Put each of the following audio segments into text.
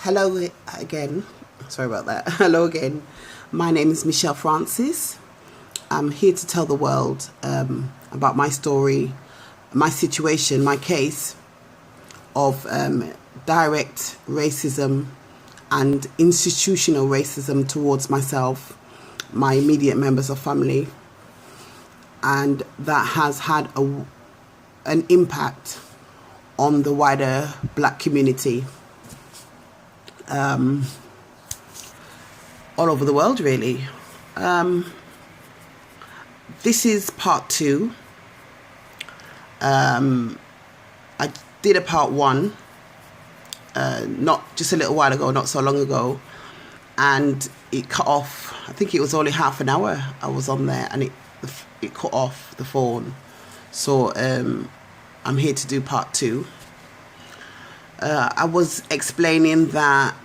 Hello again. Sorry about that. Hello again. My name is Michelle Francis. I'm here to tell the world about my story, my situation, my case of direct racism and institutional racism towards myself, my immediate members of family, and that has had an impact on the wider black community all over the world, really. This is part 2. I did a part 1 not just a little while ago, not so long ago, and it cut off. I think it was only half an hour I was on there, and it cut off the phone. So I'm here to do part 2. I was explaining that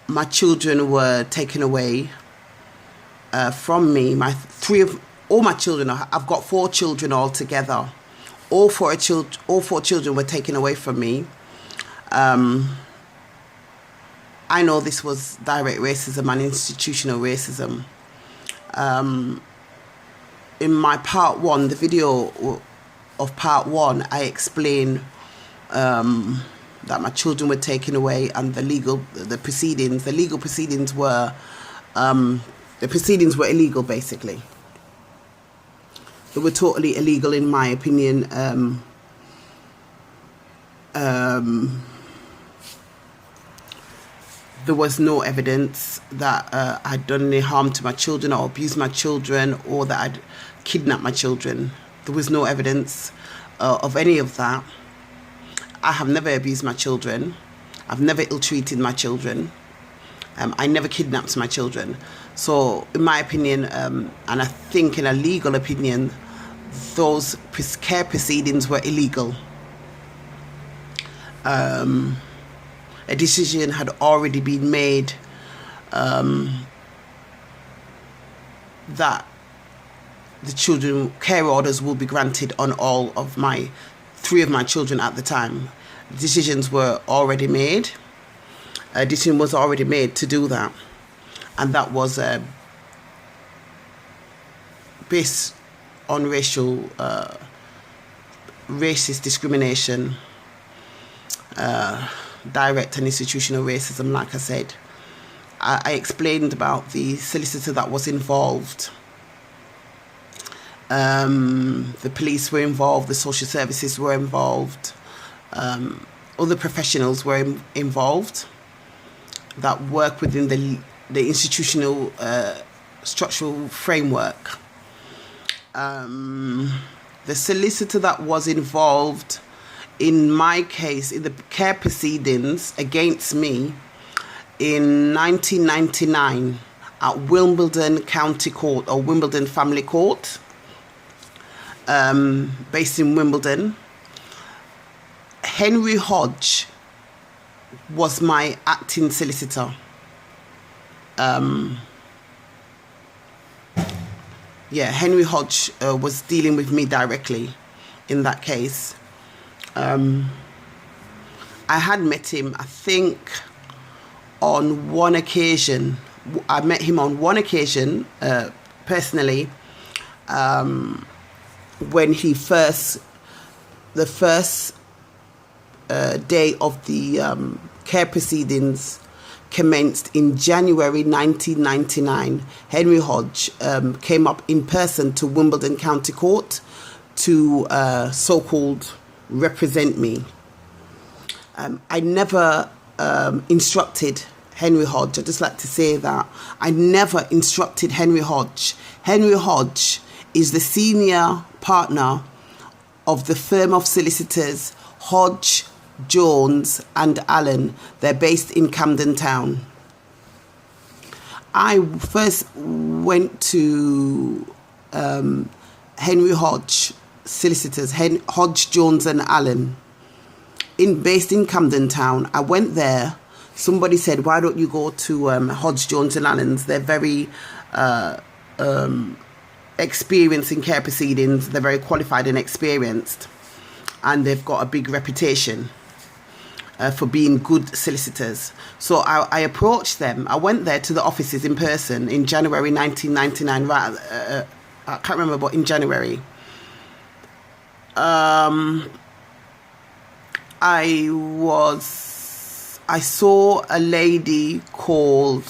my children were taken away from me. All my children. I've got 4 children altogether. All four children were taken away from me. I know this was direct racism and institutional racism. In my part 1, the video of part 1, I explain that my children were taken away, and the legal proceedings were illegal. Basically, they were totally illegal in my opinion. There was no evidence that I'd done any harm to my children or abused my children or that I'd kidnapped my children. There was no evidence of any of that. I have never abused my children. I've never ill-treated my children. I never kidnapped my children. So in my opinion, and I think in a legal opinion, those care proceedings were illegal. A decision had already been made that the children care orders will be granted on all of 3 of my children at the time. Decisions were already made. A decision was already made to do that, and that was based on racist discrimination, direct and institutional racism. Like I said, I explained about the solicitor that was involved. The police were involved, the social services were involved, other professionals were involved that work within the institutional structural framework. The solicitor that was involved in my case, in the care proceedings against me in 1999 at Wimbledon County Court, or Wimbledon Family Court, based in Wimbledon. Henry Hodge was my acting solicitor. Henry Hodge was dealing with me directly in that case. I had met him, I think, on one occasion. I met him on one occasion personally, when the first day of the care proceedings commenced in January 1999. Henry Hodge came up in person to Wimbledon County Court to so-called represent me. I never instructed Henry Hodge. I'd just like to say that I never instructed Henry Hodge. Henry Hodge is the senior partner of the firm of solicitors Hodge, Jones and Allen. They're based in Camden Town. I first went to Henry Hodge solicitors, Hodge, Jones and Allen, based in Camden Town. I went there. Somebody said, why don't you go to Hodge, Jones and Allen's? They're very experienced in care proceedings. They're very qualified and experienced, and they've got a big reputation. for being good solicitors. So I approached them. I went there to the offices in person in January 1999. Right, I can't remember, but in January. I saw a lady called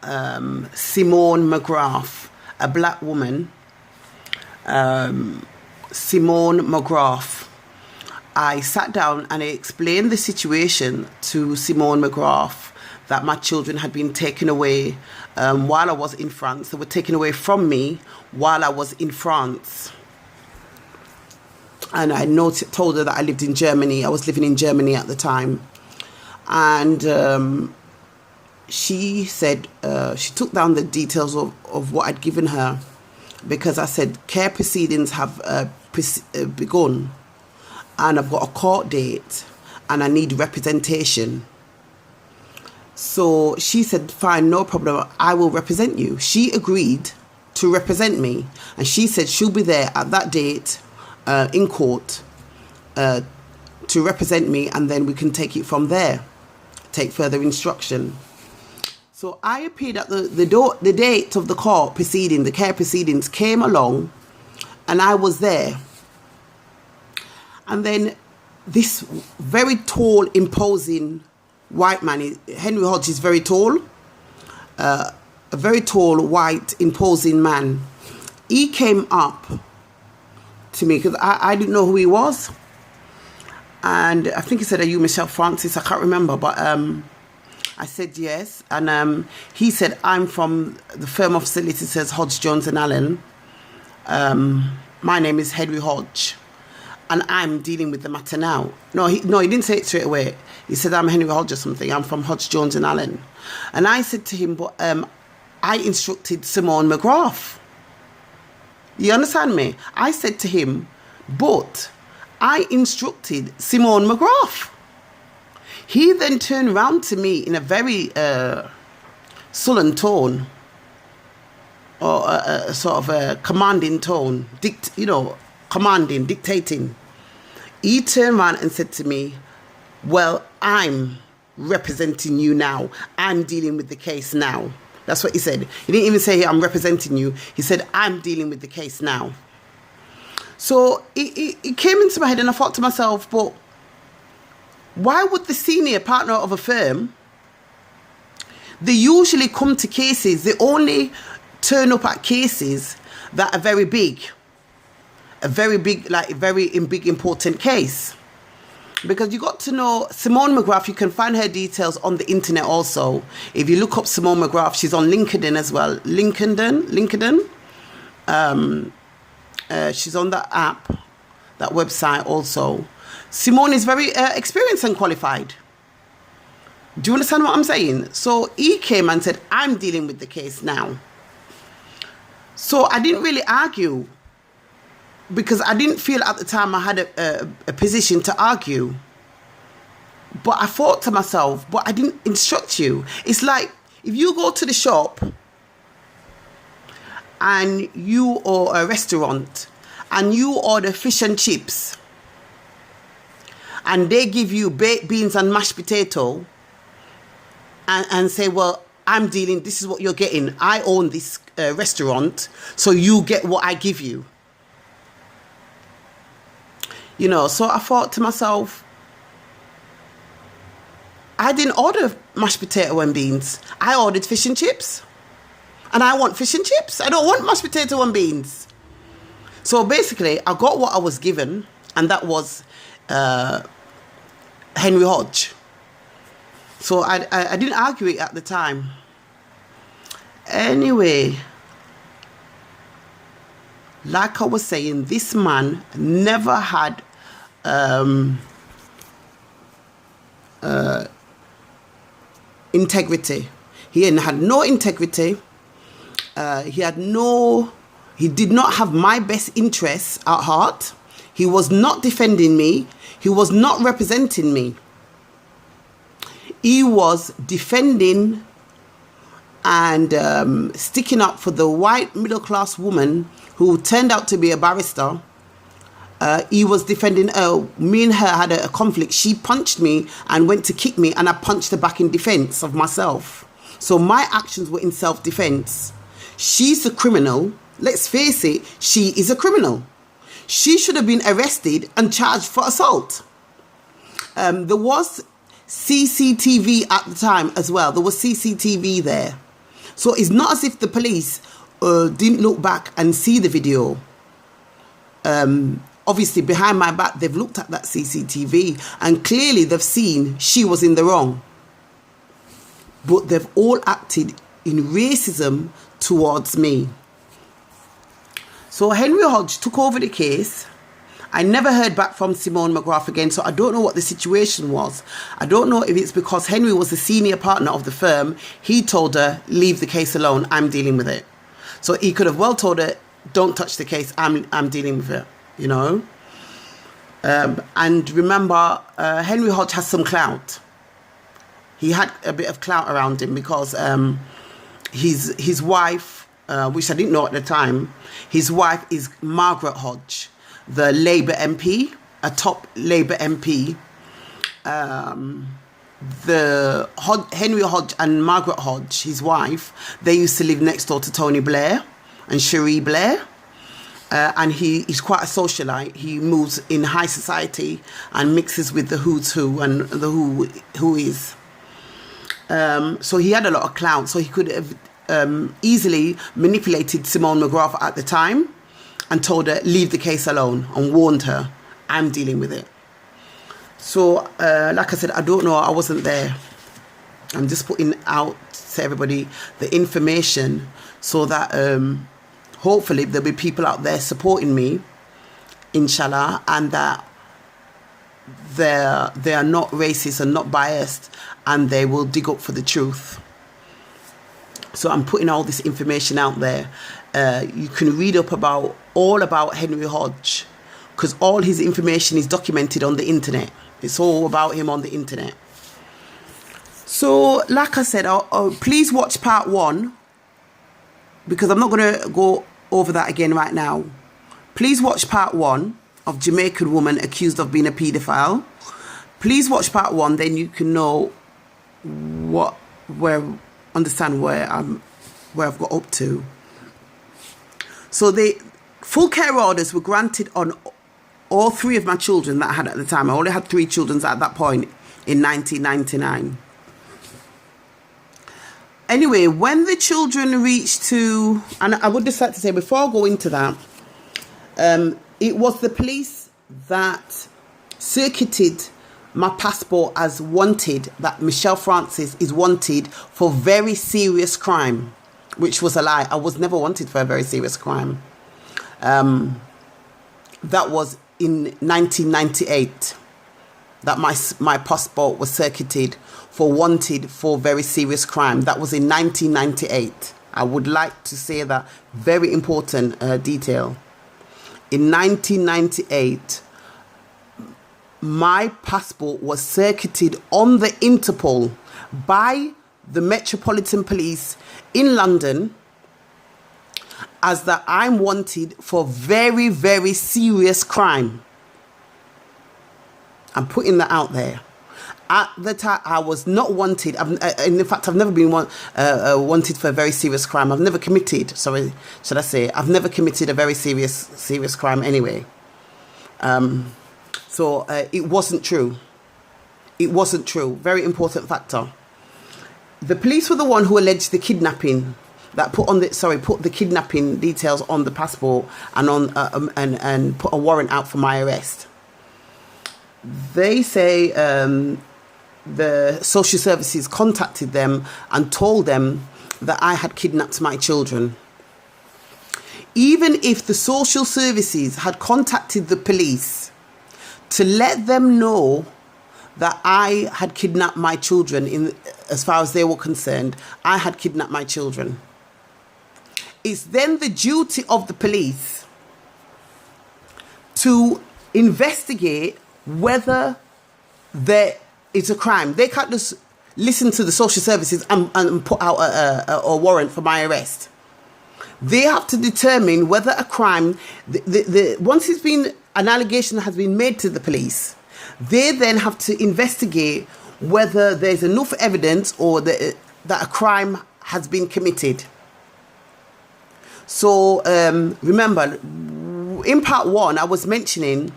Simone McGrath, a black woman. Simone McGrath. I sat down and I explained the situation to Simone McGrath, that my children had been taken away while I was in France. They were taken away from me while I was in France. And I told her that I lived in Germany. I was living in Germany at the time. And she said, she took down the details of what I'd given her, because I said, care proceedings have begun, and I've got a court date, and I need representation. So she said, fine, no problem, I will represent you. She agreed to represent me, and she said she'll be there at that date in court to represent me, and then we can take it from there, take further instruction. So I appeared at the date of the court proceeding, the care proceedings came along, and I was there. And then this very tall, imposing white man, Henry Hodge is very tall, a very tall, white, imposing man. He came up to me because I didn't know who he was. And I think he said, are you Michelle Francis? I can't remember, but I said yes. And he said, I'm from the firm of solicitors Hodge, Jones and Allen. My name is Henry Hodge, and I'm dealing with the matter now. No, he didn't say it straight away. He said, I'm Henry Hodge or something. I'm from Hodge, Jones and Allen. And I said to him, but I instructed Simone McGrath. You understand me? I said to him, but I instructed Simone McGrath. He then turned around to me in a very sullen tone, or a sort of a commanding tone, commanding, dictating. He turned around and said to me, well, I'm representing you now. I'm dealing with the case now. That's what he said. He didn't even say, I'm representing you. He said, I'm dealing with the case now. So it came into my head, and I thought to myself, but why would the senior partner of a firm, they usually come to cases, they only turn up at cases that are very big, like a very big, important case. Because you got to know Simone McGrath, you can find her details on the internet also. If you look up Simone McGrath, she's on LinkedIn as well. LinkedIn. She's on that app, that website also. Simone is very experienced and qualified. Do you understand what I'm saying? So he came and said, I'm dealing with the case now. So I didn't really argue, because I didn't feel at the time I had a position to argue. But I thought to myself, but I didn't instruct you. It's like if you go to the shop and you or a restaurant and you order fish and chips, and they give you baked beans and mashed potato, and say, well, this is what you're getting. I own this restaurant, so you get what I give you. So I thought to myself, I didn't order mashed potato and beans. I ordered fish and chips. And I want fish and chips. I don't want mashed potato and beans. So basically, I got what I was given, and that was Henry Hodge. So I didn't argue it at the time. Anyway, like I was saying, this man never had integrity. He had no integrity. He did not have my best interests at heart. He was not defending me. He was not representing me. He was defending and sticking up for the white middle-class woman who turned out to be a barrister, he was defending her. Me and her had a conflict. She punched me and went to kick me, and I punched her back in defense of myself. So my actions were in self-defense. She's a criminal. Let's face it, she is a criminal. She should have been arrested and charged for assault. There was CCTV at the time as well. There was CCTV there. So it's not as if the police didn't look back and see the video. Obviously, behind my back, they've looked at that CCTV and clearly they've seen she was in the wrong. But they've all acted in racism towards me. So Henry Hodge took over the case. I never heard back from Simone McGrath again, so I don't know what the situation was. I don't know if it's because Henry was the senior partner of the firm. He told her, leave the case alone, I'm dealing with it. So he could have well told her, don't touch the case, I'm dealing with it, you know. And remember, Henry Hodge has some clout. He had a bit of clout around him because his wife, which I didn't know at the time, his wife is Margaret Hodge, the Labour MP, a top Labour MP. Henry Hodge and Margaret Hodge, his wife, they used to live next door to Tony Blair and Cherie Blair. And he's quite a socialite. He moves in high society and mixes with the who's who and the who is. So he had a lot of clout. So he could have easily manipulated Simone McGrath at the time and told her, leave the case alone, and warned her, I'm dealing with it. So, like I said, I don't know. I wasn't there. I'm just putting out to everybody the information so that hopefully there'll be people out there supporting me, inshallah, and that they are not racist and not biased, and they will dig up for the truth. So I'm putting all this information out there. You can read up all about Henry Hodge, because all his information is documented on the internet. It's all about him on the internet. So, like I said, please watch part 1, because I'm not going to go over that again right now. Please watch part 1 of Jamaican woman accused of being a paedophile. Please watch part 1, then you can know understand where I've got up to. So the full care orders were granted on all 3 of my children that I had at the time. I only had 3 children at that point in 1999. Anyway, when the children reached to, and I would just like to say before I go into that, it was the police that circuited my passport as wanted, that Michelle Francis is wanted for very serious crime, which was a lie. I was never wanted for a very serious crime. That was in 1998 that my passport was circuited for wanted for very serious crime. That was in 1998. I would like to say that very important detail. In 1998, my passport was circuited on the Interpol by the Metropolitan Police in London as that I'm wanted for very, very serious crime. I'm putting that out there. At the time, I was not wanted. In fact, I've never been wanted for a very serious crime. I've never committed, sorry, should I say, I've never committed a very serious crime anyway. So it wasn't true. It wasn't true. Very important factor. The police were the one who alleged the kidnapping, that put the kidnapping details on the passport and and put a warrant out for my arrest. They say the social services contacted them and told them that I had kidnapped my children. Even if the social services had contacted the police to let them know that I had kidnapped my children, as far as they were concerned, I had kidnapped my children. It's then the duty of the police to investigate whether there is a crime. They can't just listen to the social services and put out a warrant for my arrest. They have to determine whether a crime, once it's been an allegation has been made to the police, they then have to investigate whether there's enough evidence or that a crime has been committed. So remember, in part 1, I was mentioning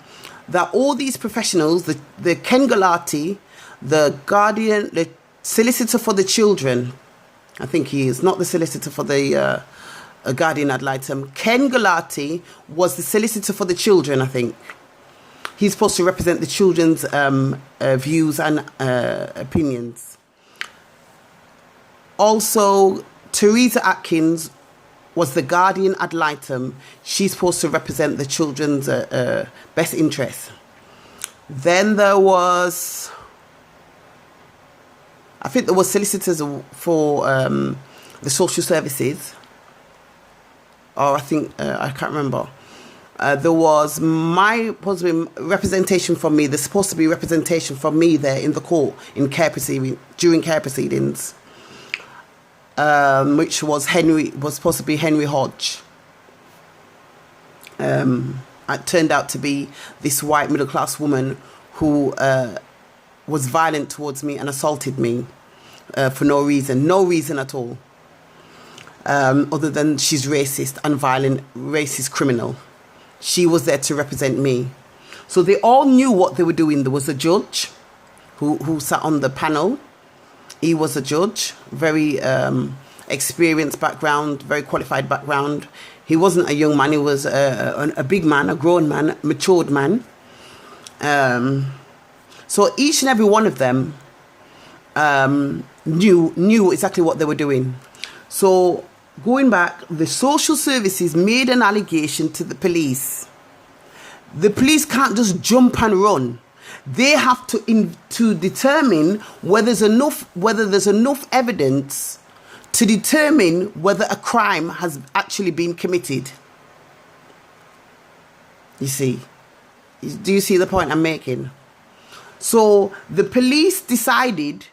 that all these professionals, the Ken Galati, the guardian, the solicitor for the children, I think he is, not the solicitor for the guardian ad litem. Ken Galati was the solicitor for the children, I think. He's supposed to represent the children's views and opinions. Also, Teresa Atkins was the guardian ad litem. She's supposed to represent the children's best interests. Then there was, I think there was solicitors for the social services. Or I think, I can't remember. There was possibly representation from me. There's supposed to be representation from me there in the court in during care proceedings, which was supposed to be Henry Hodge. It turned out to be this white middle class woman who was violent towards me and assaulted me for no reason at all, other than she's racist and violent, racist criminal. She was there to represent me. So they all knew what they were doing. There was a judge who sat on the panel. He was a judge, very experienced background, very qualified background. He wasn't a young man. He was a big man, a grown man, matured man. So each and every one of them knew exactly what they were doing. So going back, the social services made an allegation to the police. The police can't just jump and run. They have to determine whether there's enough evidence to determine whether a crime has actually been committed. You see? Do you see the point I'm making? So the police decided,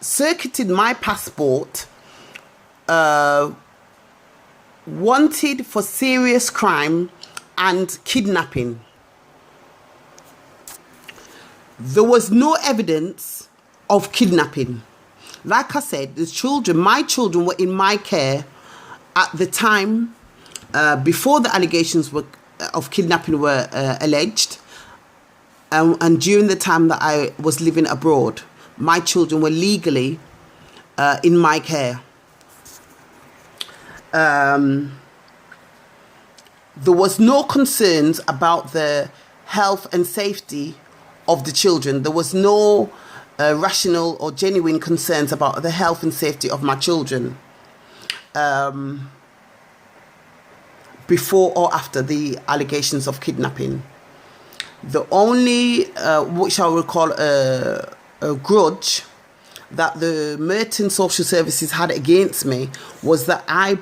circuited my passport, wanted for serious crime and kidnapping. There was no evidence of kidnapping. Like I said, my children were in my care at the time before the allegations of kidnapping were alleged, and during the time that I was living abroad. My children were legally in my care. There was no concerns about the health and safety of the children. There was no rational or genuine concerns about the health and safety of my children before or after the allegations of kidnapping. The only, which I would call a grudge that the Merton Social Services had against me, was that I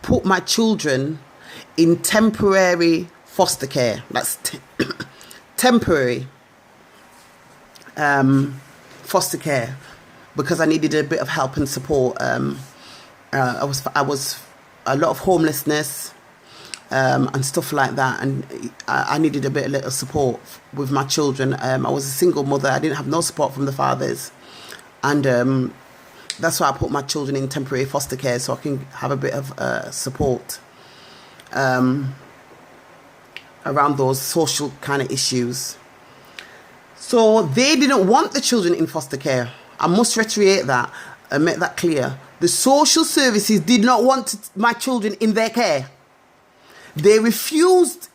put my children in temporary foster care. That's temporary foster care, because I needed a bit of help and support. I was a lot of homelessness and stuff like that, and I needed a little support with my children. I was a single mother. I didn't have no support from the fathers, and that's why I put my children in temporary foster care, so I can have a bit of support around those social kind of issues. So they didn't want the children in foster care. I must reiterate that and make that clear. The social services did not want my children in their care. They refused,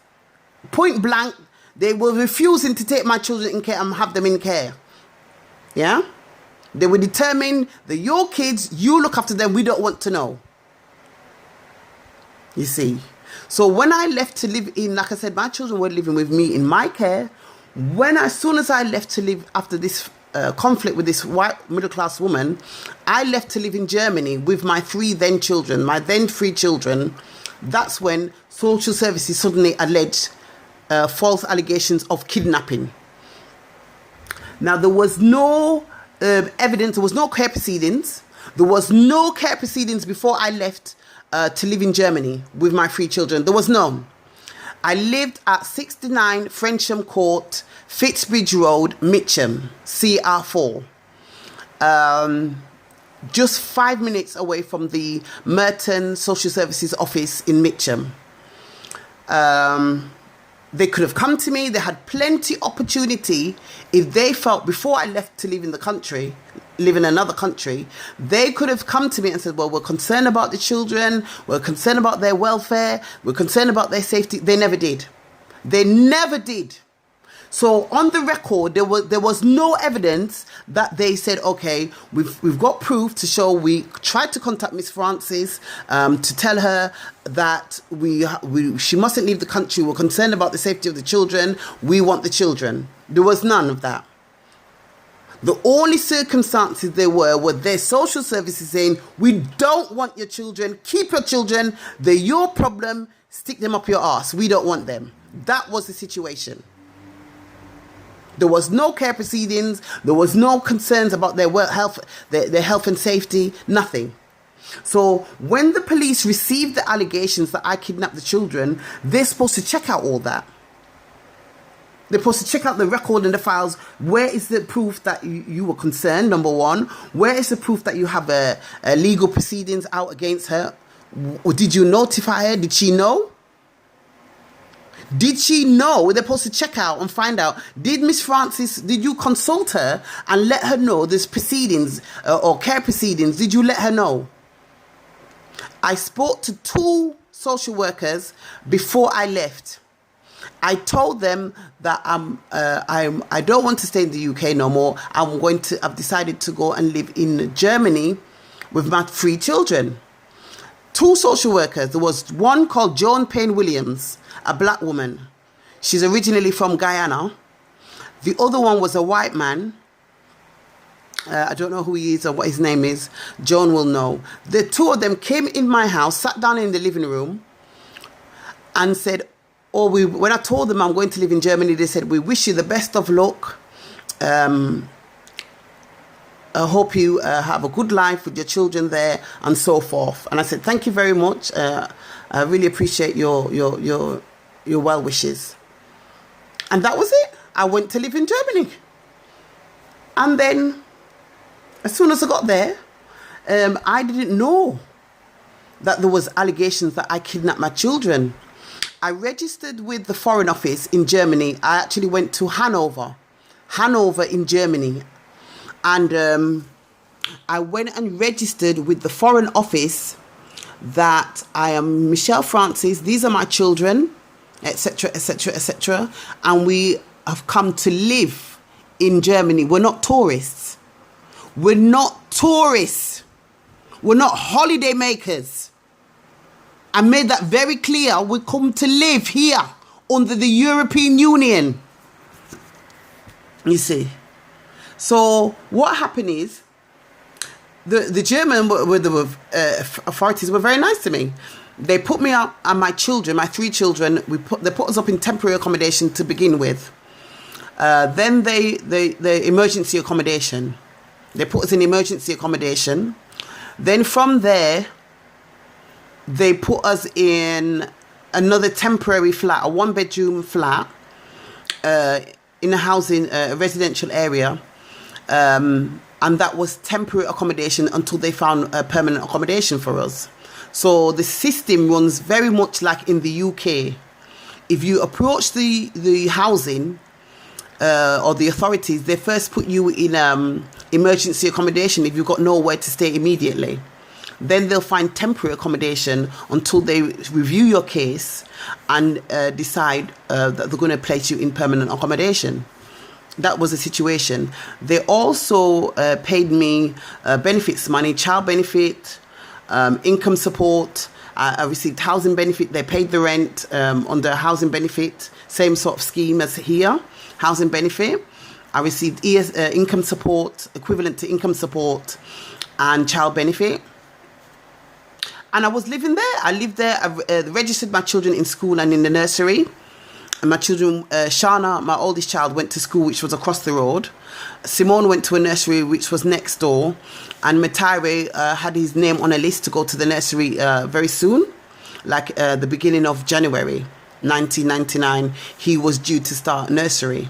point blank, they were refusing to take my children in care and have them in care. Yeah? They were determined that your kids, you look after them, we don't want to know. You see? So when I left to live in, like I said, my children were living with me in my care. As soon as I left to live after this conflict with this white middle-class woman, I left to live in Germany with my three children. That's when social services suddenly alleged false allegations of kidnapping. Now, there was no evidence, there was no care proceedings. There was no care proceedings before I left to live in Germany with my 3 children. There was none. I lived at 69 Frensham Court, Fitzbridge Road, Mitcham, CR4. Just 5 minutes away from the Merton Social Services office in Mitcham. They could have come to me. They had plenty opportunity if they felt before I left to live in another country, they could have come to me and said, well, we're concerned about the children. We're concerned about their welfare. We're concerned about their safety. They never did. They never did. So on the record, there was no evidence that they said, okay, we've got proof to show we tried to contact Miss Francis to tell her that she mustn't leave the country. We're concerned about the safety of the children. We want the children. There was none of that. The only circumstances there were their social services saying, we don't want your children. Keep your children. They're your problem. Stick them up your arse. We don't want them. That was the situation. There was no care proceedings. There was no concerns about their health, their health and safety, nothing. So when the police received the allegations that I kidnapped the children, they're supposed to check out all that. They're supposed to check out the record and the files. Where is the proof that you were concerned, number one? Where is the proof that you have a legal proceedings out against her? Or did you notify her? Did she know? Did she know? They're supposed to check out and find out. Did Miss Francis, did you consult her and let her know there's proceedings or care proceedings? Did you let her know? I spoke to 2 social workers before I left. I told them that I don't want to stay in the UK no more. I've decided to go and live in Germany with my 3 children. 2 social workers. There was one called Joan Payne Williams, a black woman. She's originally from Guyana. The other one was a white man. I don't know who he is or what his name is. Joan will know. The 2 of them came in my house, sat down in the living room and said, when I told them I'm going to live in Germany, they said, we wish you the best of luck. I hope you have a good life with your children there and so forth. And I said, thank you very much. I really appreciate your well wishes. And that was it. I went to live in Germany. And then as soon as I got there, I didn't know that there was allegations that I kidnapped my children. I registered with the Foreign Office in Germany. I actually went to Hanover in Germany. And I went and registered with the Foreign Office that I am Michelle Francis. These are my children, etc., etc., etc. And we have come to live in Germany. We're not tourists. We're not tourists. We're not holiday makers. I made that very clear. We come to live here under the European Union. You see. So what happened is the German authorities were very nice to me. They put me up and my children, my 3 children, they put us up in temporary accommodation to begin with. Then the emergency accommodation. They put us in emergency accommodation. Then from there, they put us in another temporary flat, a 1-bedroom flat, in a housing, residential area. And that was temporary accommodation until they found a permanent accommodation for us. So the system runs very much like in the UK. If you approach the housing or the authorities, they first put you in emergency accommodation if you've got nowhere to stay immediately. Then they'll find temporary accommodation until they review your case and decide that they're going to place you in permanent accommodation. That was the situation. They also paid me benefits money, child benefit, income support. I received housing benefit. They paid the rent under housing benefit, same sort of scheme as here, housing benefit. I received income support, equivalent to income support and child benefit. And I was living there. I lived there. I registered my children in school and in the nursery. And my children, Shana, my oldest child, went to school, which was across the road. Simone went to a nursery, which was next door. And Matire had his name on a list to go to the nursery very soon, like the beginning of January 1999. He was due to start nursery.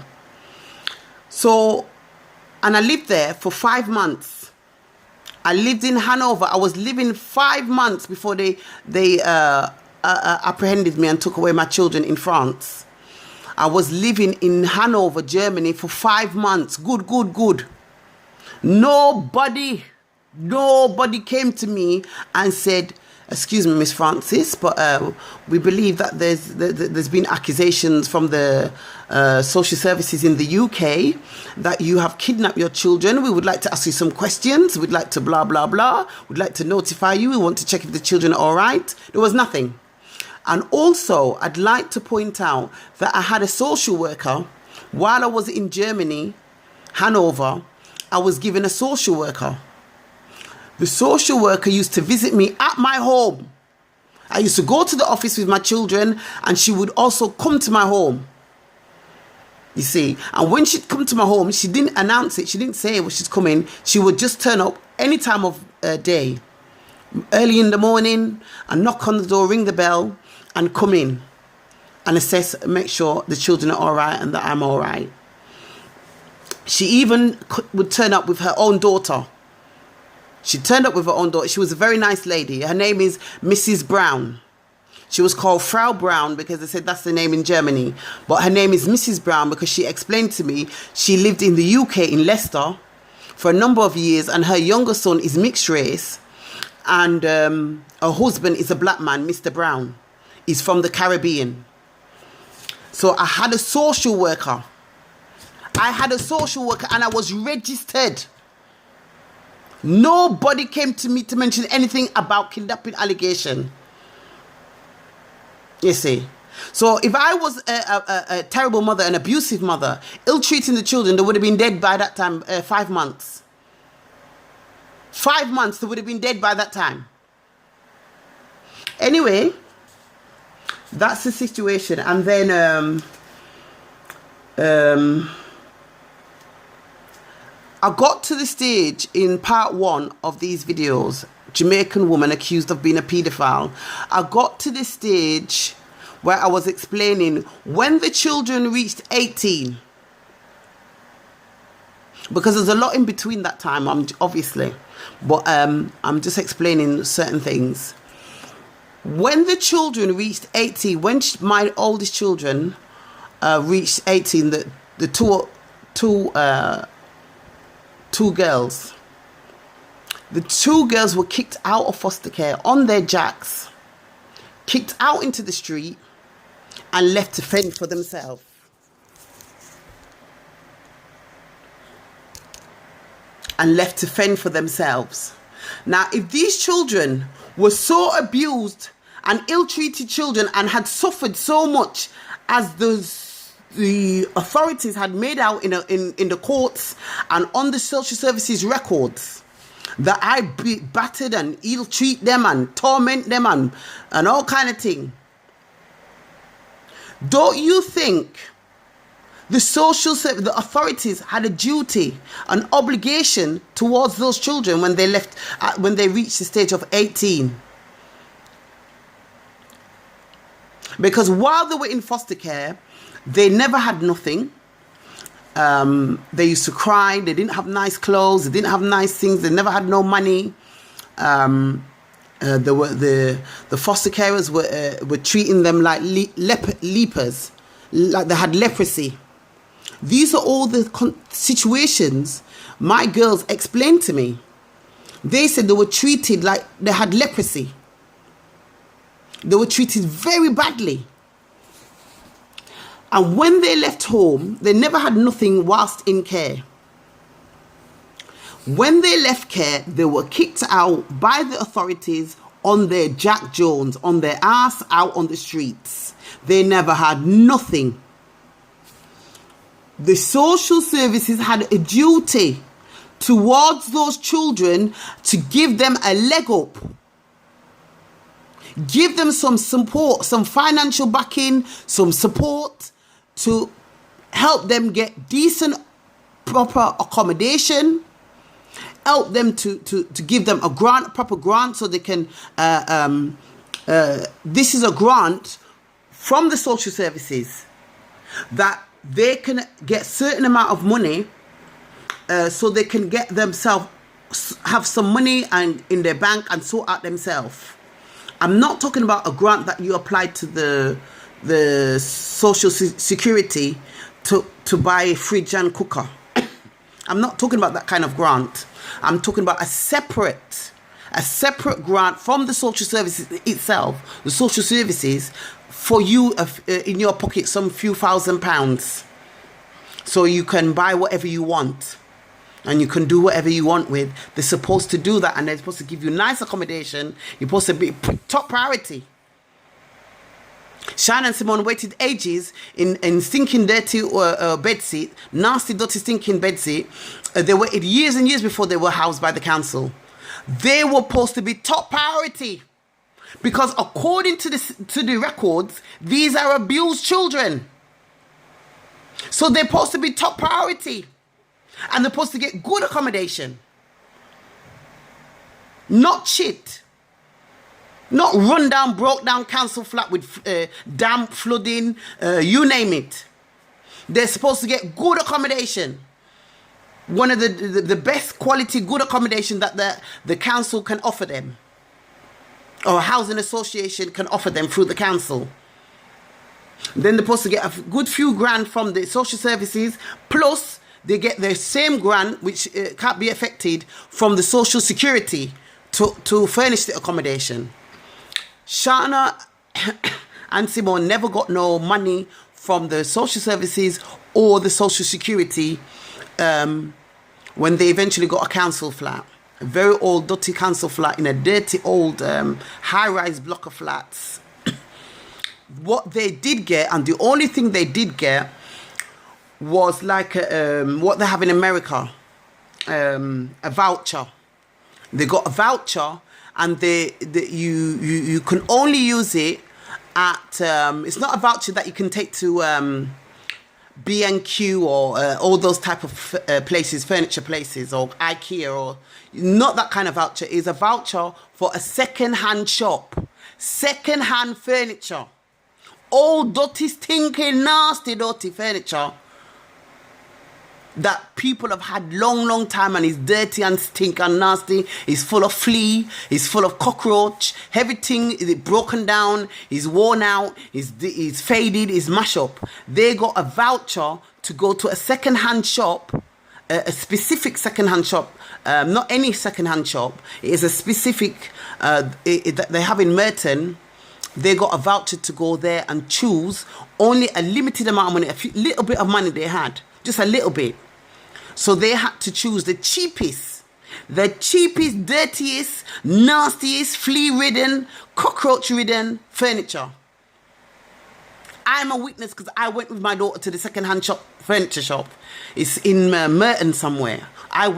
So, and I lived there for 5 months. I lived in Hanover. I was living 5 months before they apprehended me and took away my children in France. I was living in Hanover, Germany for 5 months. Good. Nobody came to me and said, "Excuse me, Miss Francis, but we believe that there's been accusations from the social services in the UK that you have kidnapped your children. We would like to ask you some questions. We'd like to blah, blah, blah. We'd like to notify you. We want to check if the children are all right." There was nothing. And also, I'd like to point out that I had a social worker while I was in Germany, Hanover. I was given a social worker. The social worker used to visit me at my home. I used to go to the office with my children, and she would also come to my home. You see, and when she'd come to my home, she didn't announce it. She didn't say when she's coming. She would just turn up any time of day, early in the morning, and knock on the door, ring the bell, and come in and assess, make sure the children are all right and that I'm all right. She even would turn up with her own daughter. She turned up with her own daughter. She was a very nice lady. Her name is Mrs. Brown. She was called Frau Brown because they said that's the name in Germany. But her name is Mrs. Brown because she explained to me she lived in the UK, in Leicester, for a number of years, and her younger son is mixed race, and her husband is a black man, Mr. Brown. He's from the Caribbean. So I had a social worker. And I was registered. Nobody came to me to mention anything about kidnapping allegation. You see. So if I was a terrible mother, an abusive mother, ill-treating the children, they would have been dead by that time, 5 months. 5 months, they would have been dead by that time. Anyway, that's the situation. And then I got to the stage in part 1 of these videos, Jamaican woman accused of being a paedophile. I got to the stage where I was explaining when the children reached 18, because there's a lot in between that time, obviously, but I'm just explaining certain things. When the children reached 18, when my oldest children reached 18, the two girls. The 2 girls were kicked out of foster care on their jacks, kicked out into the street, and left to fend for themselves. Now, if these children were so abused and ill-treated children and had suffered so much as the authorities had made out in the courts and on the social services records, that I battered and ill-treat them and torment them and all kind of thing, don't you think the authorities had a duty, an obligation towards those children when they left, when they reached the stage of 18? Because while they were in foster care, they never had nothing. They used to cry. They didn't have nice clothes. They didn't have nice things. They never had no money. The foster carers were treating them like lepers, like they had leprosy. These are all the situations my girls explained to me. They said they were treated like they had leprosy. They were treated very badly. And when they left home, they never had nothing whilst in care. When they left care, they were kicked out by the authorities on their Jack Jones, on their ass out on the streets. They never had nothing. The social services had a duty towards those children to give them a leg up. Give them some support, some financial backing, some support to help them get decent, proper accommodation, help them to give them a grant, a proper grant, so they can, this is a grant from the social services that they can get certain amount of money so they can get themselves, have some money and in their bank and sort out themselves. I'm not talking about a grant that you apply to the social security to buy a fridge and cooker. I'm not talking about that kind of grant. I'm talking about a separate grant from the social services itself, the social services, for you in your pocket, some few £1,000s, so you can buy whatever you want and you can do whatever you want with. They're supposed to do that, and they're supposed to give you nice accommodation. You're supposed to be top priority. Shine and Simone waited ages in stinking, dirty bedseat, nasty, dirty, stinking bedseat. They waited years and years before they were housed by the council. They were supposed to be top priority, because according to the records, these are abused children. So they're supposed to be top priority, and they're supposed to get good accommodation, not shit. Not run down, broke down council flat with damp, flooding, you name it. They're supposed to get good accommodation. One of the best quality good accommodation that the council can offer them, or a housing association can offer them through the council. Then they're supposed to get a good few grand from the social services, plus they get their same grant, which can't be affected, from the social security to furnish the accommodation. Shana and Simone never got no money from the social services or the social security when they eventually got a council flat. A very old, dirty council flat in a dirty, old, high-rise block of flats. What they did get, and the only thing they did get, was like what they have in America, a voucher. They got a voucher, and you can only use it at, it's not a voucher that you can take to B&Q or all those type of places, furniture places, or IKEA, or not that kind of voucher. It's a voucher for a second-hand shop, second-hand furniture, old, dirty, stinking, nasty, dirty furniture that people have had long time, and is dirty and stink and nasty. It's full of flea, it's full of cockroach, everything is broken down, is worn out, is faded, is mashed up. They got a voucher to go to a second-hand shop, a specific second-hand shop, not any second-hand shop. It is a specific that they have in Merton. They got a voucher to go there and choose only a limited amount of money, little bit of money they had, just a little bit. So they had to choose the cheapest, dirtiest, nastiest, flea-ridden, cockroach-ridden furniture. I'm a witness because I went with my daughter to the second-hand shop, furniture shop. It's in Merton somewhere. I